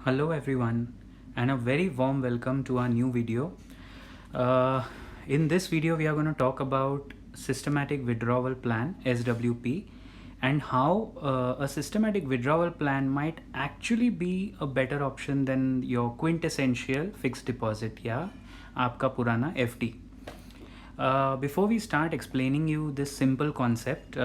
Hello everyone and a very warm welcome to our new video. In this video we are going to talk about systematic withdrawal plan SWP and how a systematic withdrawal plan might actually be a better option than your quintessential fixed deposit या आपका पुराना FD. Before we start explaining you this simple concept,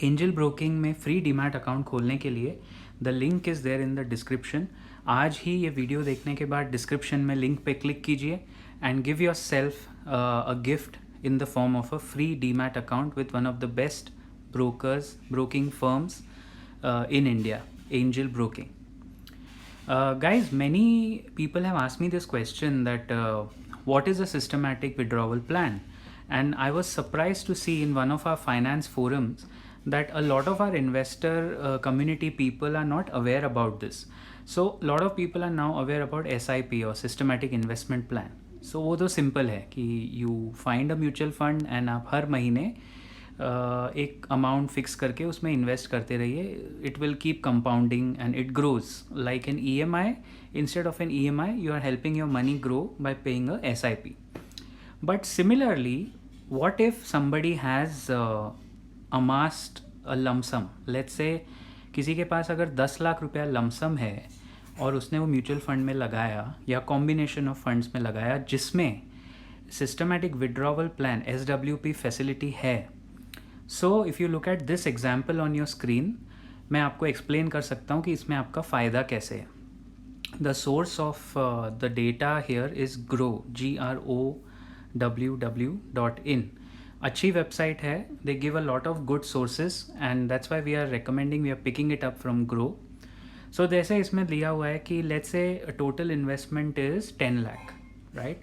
Angel Broking में free demat account खोलने के लिए the link is there in the description. आज ही ये वीडियो देखने के बाद डिस्क्रिप्शन में लिंक पे क्लिक कीजिए and give your self a gift in the form of a free demat account with one of the best broking firms in India, Angel Broking. Guys, many people have asked me this question that what is a systematic withdrawal plan? And I was surprised to see in one of our finance forums that a lot of our investor community people are not aware about this. So a lot of people are now aware about SIP or systematic investment plan. So वो तो simple है कि you find a mutual fund and आप हर महीने एक amount fix करके उसमें invest करते रहिए. It will keep compounding and it grows like an EMI. Instead of an EMI you are helping your money grow by paying a SIP. But similarly, what if somebody has amassed a lump sum? Let's say किसी के पास अगर 10 लाख रुपया lump sum है और उसने वो mutual fund में लगाया या कॉम्बिनेशन ऑफ फंड्स में लगाया जिसमें systematic withdrawal plan SWP facility है. So if you look at this example on your screen, मैं आपको एक्सप्लेन कर सकता हूँ कि इसमें आपका फ़ायदा कैसे है. The source of the data here is GROWW.in. अच्छी वेबसाइट है. They give a lot of good sources and that's why we are recommending, we are picking it up from Groww. सो जैसे इसमें दिया हुआ है कि let's say total investment is 10 lakh, right,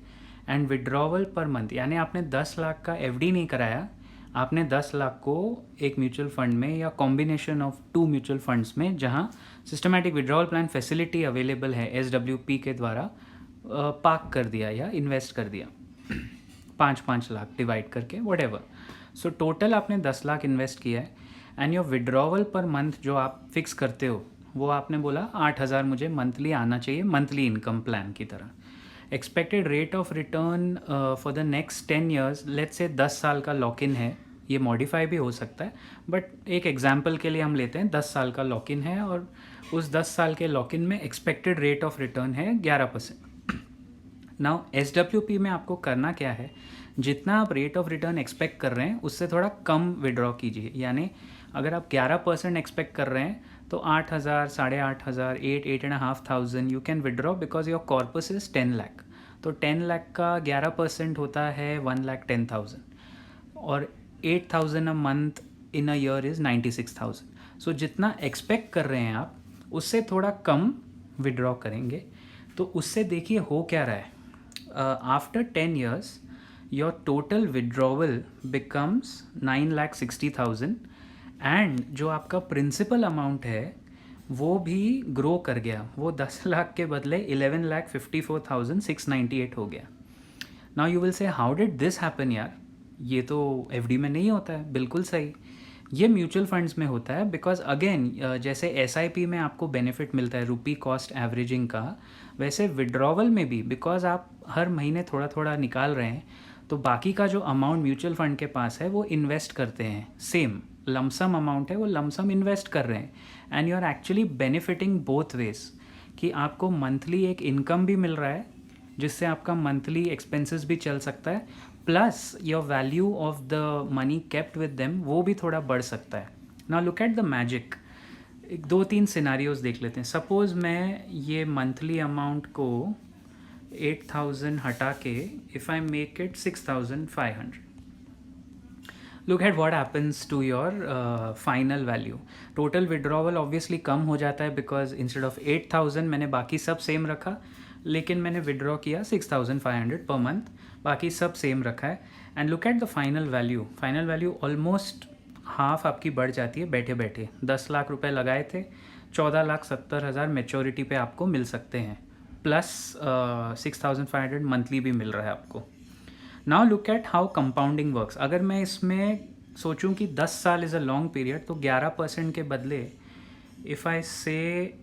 and withdrawal per month, यानी आपने 10 लाख का FD नहीं कराया, आपने 10 लाख को एक म्यूचुअल फंड में या कॉम्बिनेशन ऑफ 2 म्यूचुअल फंड्स में जहां systematic withdrawal plan facility available है SWP के द्वारा पार्क कर दिया या इन्वेस्ट कर दिया 5-5 लाख डिवाइड करके व्हाटएवर. सो टोटल आपने 10 लाख इन्वेस्ट किया है and your withdrawal per month जो आप फिक्स करते हो वो आपने बोला 8,000 मुझे मंथली आना चाहिए, मंथली इनकम प्लान की तरह. Expected rate of return for the next 10 years, let's say 10 साल का लॉक इन है. ये मॉडिफाई भी हो सकता है बट एक एग्जाम्पल के लिए हम लेते हैं 10 साल का लॉक इन है और उस 10 साल के लॉक इन में एक्सपेक्टेड रेट ऑफ रिटर्न है 11%. नाउ SWP में आपको करना क्या है, जितना आप रेट ऑफ रिटर्न एक्सपेक्ट कर रहे हैं उससे थोड़ा कम विड्रॉ कीजिए. यानी अगर आप 11% एक्सपेक्ट कर रहे हैं तो 8,000, 8,500, 8,500 you can withdraw because your corpus is 10 lakh. तो 10 लाख का 11% होता है 1,10,000 और 8,000 a month in a year is 96,000. सो जितना एक्सपेक्ट कर रहे हैं आप उससे थोड़ा कम विड्रॉ करेंगे. तो उससे देखिए हो क्या रहा है. After 10 years your total withdrawal becomes 9,60,000 and जो आपका प्रिंसिपल अमाउंट है वो भी ग्रो कर गया. वो 10 लाख के बदले 11,54,698 हो गया. Now you will say how did this happen यार, ये तो FD में नहीं होता है. बिल्कुल सही, ये म्यूचुअल फंड्स में होता है बिकॉज अगेन जैसे SIP में आपको बेनिफिट मिलता है रुपी कॉस्ट एवरेजिंग का, वैसे विड्रॉवल में भी बिकॉज आप हर महीने थोड़ा थोड़ा निकाल रहे हैं तो बाकी का जो अमाउंट म्यूचुअल फंड के पास है वो इन्वेस्ट करते हैं. सेम लमसम अमाउंट है वो लमसम इन्वेस्ट कर रहे हैं and you are actually benefiting both ways कि आपको मंथली एक इनकम भी मिल रहा है जिससे आपका मंथली एक्सपेंसेस भी चल सकता है, plus your value of the money kept with them वो भी थोड़ा बढ़ सकता है. Now look at the magic. एक 2-3 सिनारियोज देख लेते हैं. सपोज मैं ये मंथली अमाउंट को 8,000 हटा के if I make it 6,500, look at what happens to your final value. Total withdrawal obviously कम हो जाता है बिकॉज इंस्टेड ऑफ 8,000 मैंने बाकी सब सेम रखा, लेकिन मैंने विड्रॉ किया 6,500 पर मंथ, बाकी सब सेम रखा है. And look at the final value. Final value almost half आपकी बढ़ जाती है बैठे बैठे. 10 लाख रुपए लगाए थे, 14,70,000 मेच्योरिटी पे आपको मिल सकते हैं, प्लस 6,500 मंथली भी मिल रहा है आपको. Now look at how compounding works. अगर मैं इसमें सोचूं कि 10 साल इज़ अ लॉन्ग पीरियड तो 11% के बदले इफ़ आई से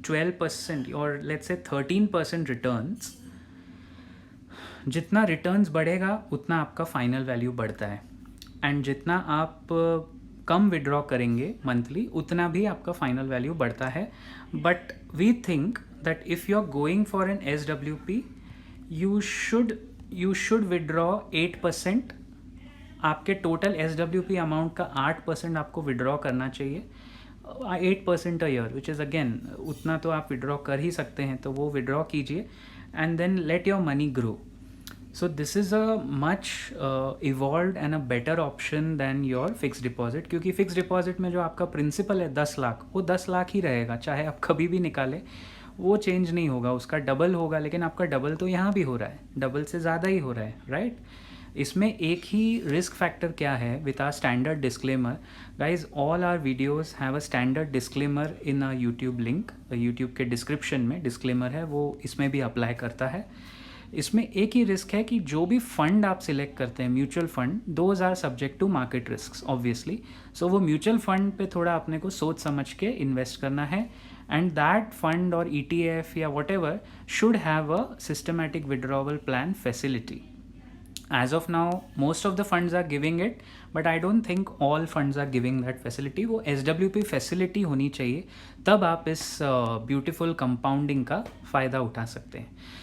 12% और लेट्स से 13% रिटर्न्स, जितना रिटर्न्स बढ़ेगा उतना आपका फाइनल वैल्यू बढ़ता है, एंड जितना आप कम विड्रॉ करेंगे मंथली उतना भी आपका फाइनल वैल्यू बढ़ता है. But we think that if you are going for an SWP you should withdraw 8%. आपके टोटल SWP अमाउंट का 8% आपको विड्रॉ करना चाहिए. 8% a year, which is again उतना तो आप विड्रॉ कर ही सकते हैं, तो वो विड्रॉ कीजिए and then let your money grow. So this is a much evolved and a better option than your fixed deposit, क्योंकि fixed deposit में जो आपका प्रिंसिपल है 10 लाख, वो 10 लाख ही रहेगा, चाहे आप कभी भी निकालें वो चेंज नहीं होगा, उसका डबल होगा. लेकिन आपका डबल तो यहाँ भी हो रहा है, डबल से ज़्यादा ही हो रहा है, राइट? इसमें एक ही रिस्क फैक्टर क्या है, with our standard disclaimer. Guys, all our videos have a standard disclaimer in a YouTube link. YouTube के डिस्क्रिप्शन में डिस्क्लेमर है, वो इसमें भी अप्लाई करता है. इसमें एक ही रिस्क है कि जो भी फंड आप सिलेक्ट करते हैं, mutual fund, those are subject to market risk obviously. So वो म्यूचुअल फंड पे थोड़ा अपने को सोच समझ के इन्वेस्ट करना है, एंड दैट फंड और ETF या what ever should have a systematic withdrawal plan facility. As of now, most of the funds are giving it, but I don't think all funds are giving that facility. वो SWP facility होनी चाहिए, तब आप इस beautiful compounding का फ़ायदा उठा सकते हैं.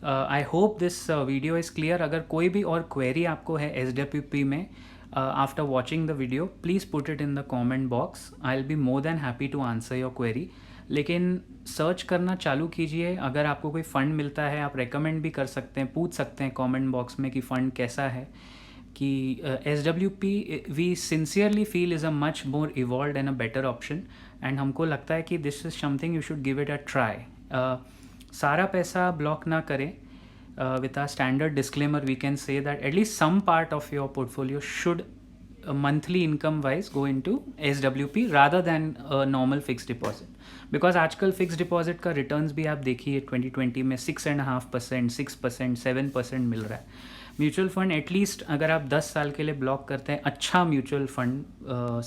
I hope this video is clear. अगर कोई भी और क्वेरी आपको है SWP में after watching the video, please put it in the comment box. I will be more than happy to answer your query. लेकिन सर्च करना चालू कीजिए. अगर आपको कोई फ़ंड मिलता है आप रेकमेंड भी कर सकते हैं, पूछ सकते हैं कमेंट बॉक्स में कि फ़ंड कैसा है. कि SWP we sincerely feel is a much more evolved and a better option, एंड हमको लगता है कि this is something you should give it a try. सारा पैसा ब्लॉक ना करें. With a standard disclaimer we can say that at least some part of your portfolio should monthly income wise go into SWP rather than normal fix deposit. Because आजकल fix deposit का returns भी आप देखिए 2020 में 6.5%, 6%, 7% मिल रहा है. म्यूचुअल फंड एटलीस्ट अगर आप 10 साल के लिए ब्लॉक करते हैं, अच्छा mutual fund,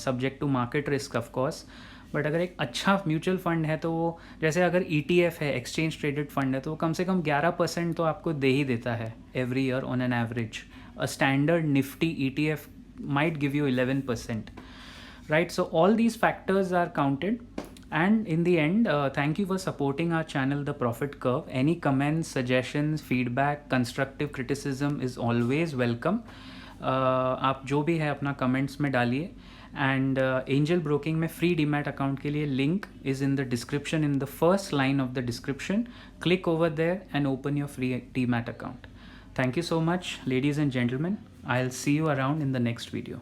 subject to market risk of course, but अगर एक अच्छा म्यूचुअल फंड है तो वो, जैसे अगर ETF है, एक्सचेंज ट्रेडेड फंड है, तो वो कम से कम 11% तो आपको दे ही देता है every year on an average. A standard Nifty ETF might give you 11%, right? So all these factors are counted, and in the end, thank you for supporting our channel, The Profit Curve. Any comments, suggestions, feedback, constructive criticism is always welcome. आप जो भी है अपना comments में डालिए. And Angel Broking में free demat account के लिए link is in the description, in the first line of the description. Click over there and open your free demat account. Thank you so much, ladies and gentlemen. I'll see you around in the next video.